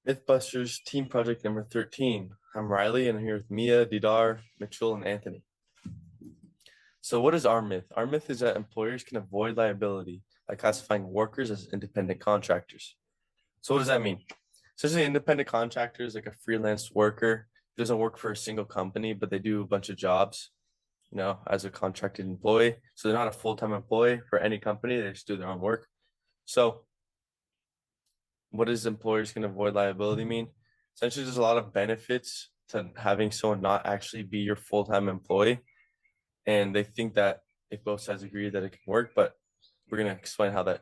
Mythbusters team project number 13. I'm Riley and I'm here with Mia, Didar, Mitchell, and Anthony. So, what is our myth? Our myth is that employers can avoid liability by classifying workers as independent contractors. So, what does that mean? Essentially, independent contractor is like a freelance worker who doesn't work for a single company, but they do a bunch of jobs, as a contracted employee. So, they're not a full time employee for any company, they just do their own work. So, what does employers can avoid liability mean? Essentially, there's a lot of benefits to having someone not actually be your full-time employee. And they think that if both sides agree that it can work, but we're going to explain how that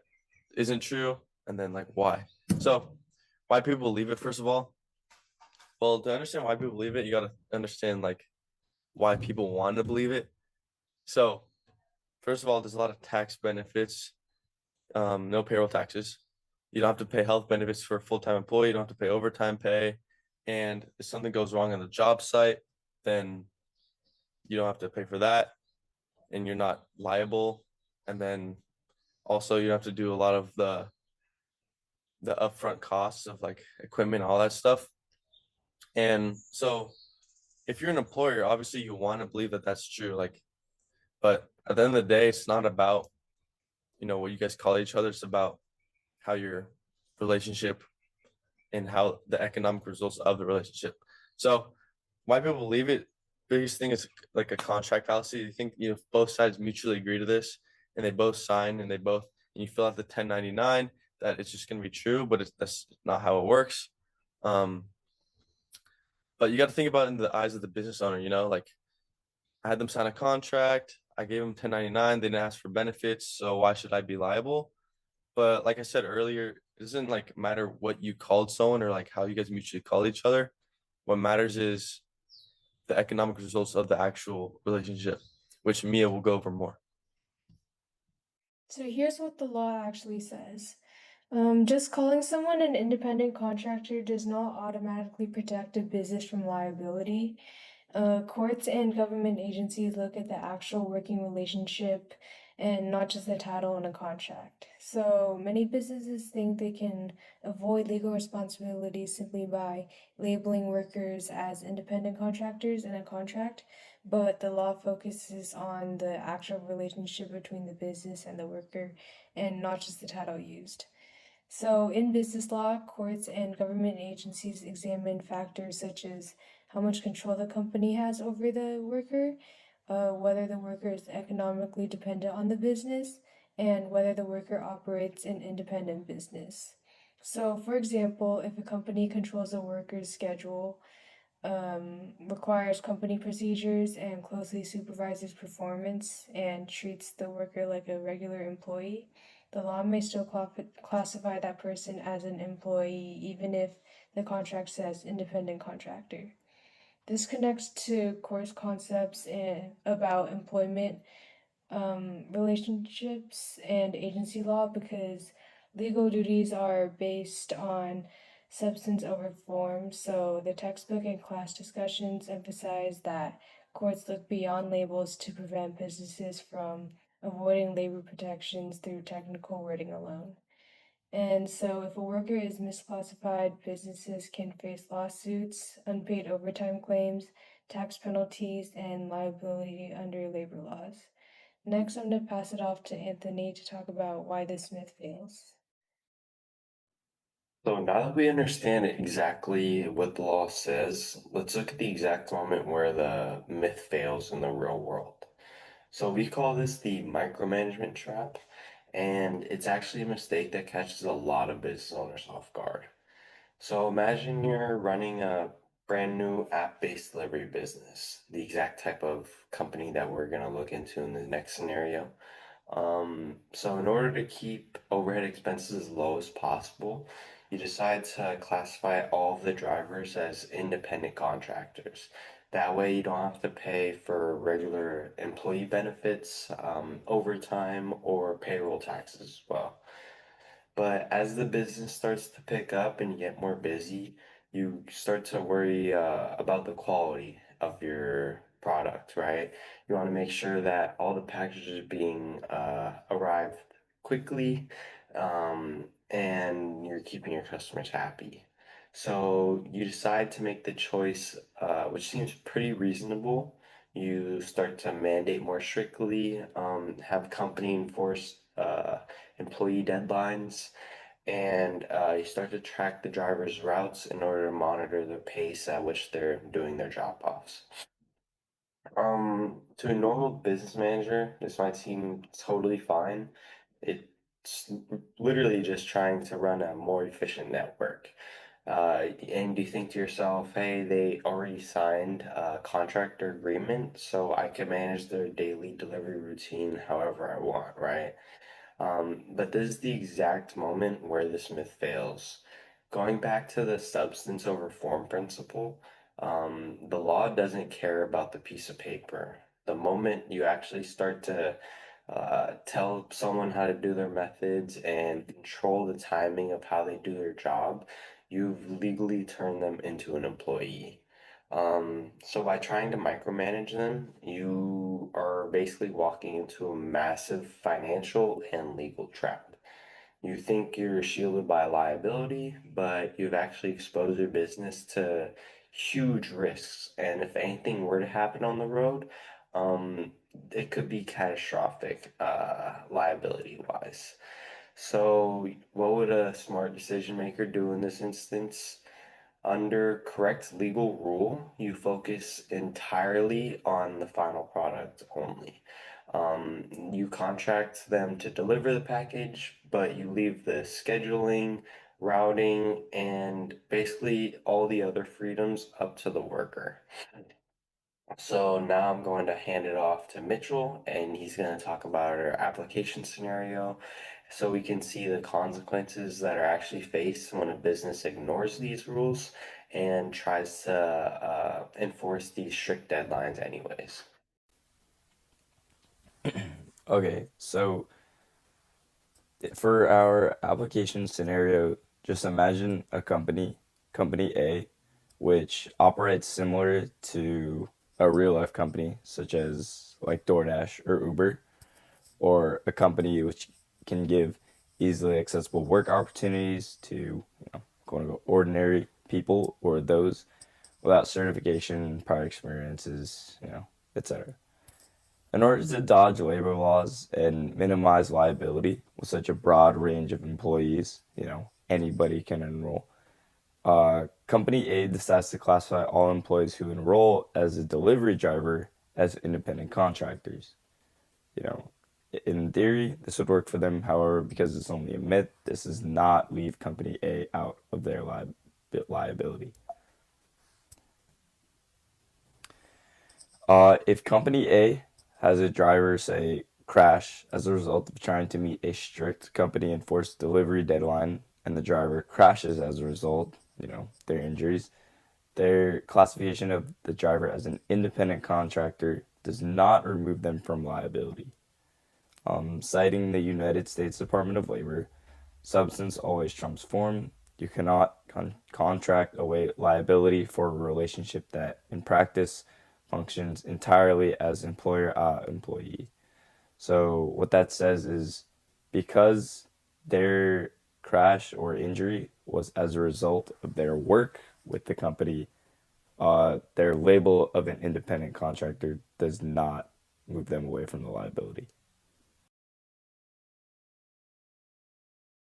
isn't true and then like why. So, why people believe it, first of all. Well, to understand why people believe it, you got to understand like why people want to believe it. So, first of all, there's a lot of tax benefits, no payroll taxes. You don't have to pay health benefits for a full-time employee. You don't have to pay overtime pay. And if something goes wrong on the job site, then you don't have to pay for that and you're not liable. And then also you don't have to do a lot of the upfront costs of like equipment, all that stuff. And so if you're an employer, obviously you want to believe that that's true. Like, but at the end of the day, it's not about, what you guys call each other. It's about how your relationship and how the economic results of the relationship. So why people believe it, biggest thing is like a contract fallacy. You think both sides mutually agree to this and they both sign and and you fill out the 1099 that it's just gonna be true, but that's not how it works. Um, but you got to think about it in the eyes of the business owner, like I had them sign a contract, I gave them 1099, they didn't ask for benefits, so why should I be liable? But like I said earlier, it doesn't like matter what you called someone or like how you guys mutually call each other. What matters is the economic results of the actual relationship, which Mia will go over more. So here's what the law actually says. Just calling someone an independent contractor does not automatically protect a business from liability. Courts and government agencies look at the actual working relationship and not just the title in a contract. So many businesses think they can avoid legal responsibility simply by labeling workers as independent contractors in a contract, but the law focuses on the actual relationship between the business and the worker and not just the title used. So, in business law, courts and government agencies examine factors such as how much control the company has over the worker, whether the worker is economically dependent on the business, and whether the worker operates an independent business. So, for example, if a company controls a worker's schedule, requires company procedures, and closely supervises performance and treats the worker like a regular employee, the law may still classify that person as an employee even if the contract says independent contractor. This connects to course concepts about employment relationships and agency law because legal duties are based on substance over form. So the textbook and class discussions emphasize that courts look beyond labels to prevent businesses from avoiding labor protections through technical wording alone. And so, if a worker is misclassified, businesses can face lawsuits, unpaid overtime claims, tax penalties, and liability under labor laws. Next, I'm going to pass it off to Anthony to talk about why this myth fails. So now that we understand exactly what the law says, let's look at the exact moment where the myth fails in the real world. So we call this the micromanagement trap, and it's actually a mistake that catches a lot of business owners off guard. So imagine you're running a brand new app-based delivery business, the exact type of company that we're going to look into in the next scenario. So in order to keep overhead expenses as low as possible, you decide to classify all of the drivers as independent contractors. That way you don't have to pay for regular employee benefits, overtime, or payroll taxes as well. But as the business starts to pick up and you get more busy, you start to worry about the quality of your product, right? You want to make sure that all the packages are being arrived quickly, and you're keeping your customers happy. So you decide to make the choice, which seems pretty reasonable. You start to mandate more strictly, have company enforce employee deadlines, and you start to track the driver's routes in order to monitor the pace at which they're doing their drop-offs. To a normal business manager, this might seem totally fine. It's literally just trying to run a more efficient network. And you think to yourself, hey, they already signed a contract or agreement, so I can manage their daily delivery routine however I want, right? But this is the exact moment where this myth fails. Going back to the substance over form principle, the law doesn't care about the piece of paper. The moment you actually start to tell someone how to do their methods and control the timing of how they do their job, you've legally turned them into an employee. So by trying to micromanage them, you are basically walking into a massive financial and legal trap. You think you're shielded by liability, but you've actually exposed your business to huge risks. And if anything were to happen on the road, um, it could be catastrophic, liability wise. So, what would a smart decision maker do in this instance? Under correct legal rule, you focus entirely on the final product only. You contract them to deliver the package, but you leave the scheduling, routing, and basically all the other freedoms up to the worker. So now I'm going to hand it off to Mitchell, and he's going to talk about our application scenario so we can see the consequences that are actually faced when a business ignores these rules and tries to enforce these strict deadlines anyways. Okay, so for our application scenario, just imagine a company A, which operates similar to a real life company, such as like DoorDash or Uber, or a company which can give easily accessible work opportunities to, quote unquote, ordinary people or those without certification, prior experiences, etc. In order to dodge labor laws and minimize liability with such a broad range of employees, anybody can enroll. Company A decides to classify all employees who enroll as a delivery driver as independent contractors. You know, in theory, this would work for them. However, because it's only a myth, this does not leave Company A out of their liability. If Company A has a driver, say, crash as a result of trying to meet a strict company enforced delivery deadline, and the driver crashes as a result, their injuries, their classification of the driver as an independent contractor does not remove them from liability. Citing the United States Department of Labor, substance always trumps form. You cannot contract away liability for a relationship that, in practice, functions entirely as employer-employee. So what that says is because their crash or injury was as a result of their work with the company, their label of an independent contractor does not move them away from the liability.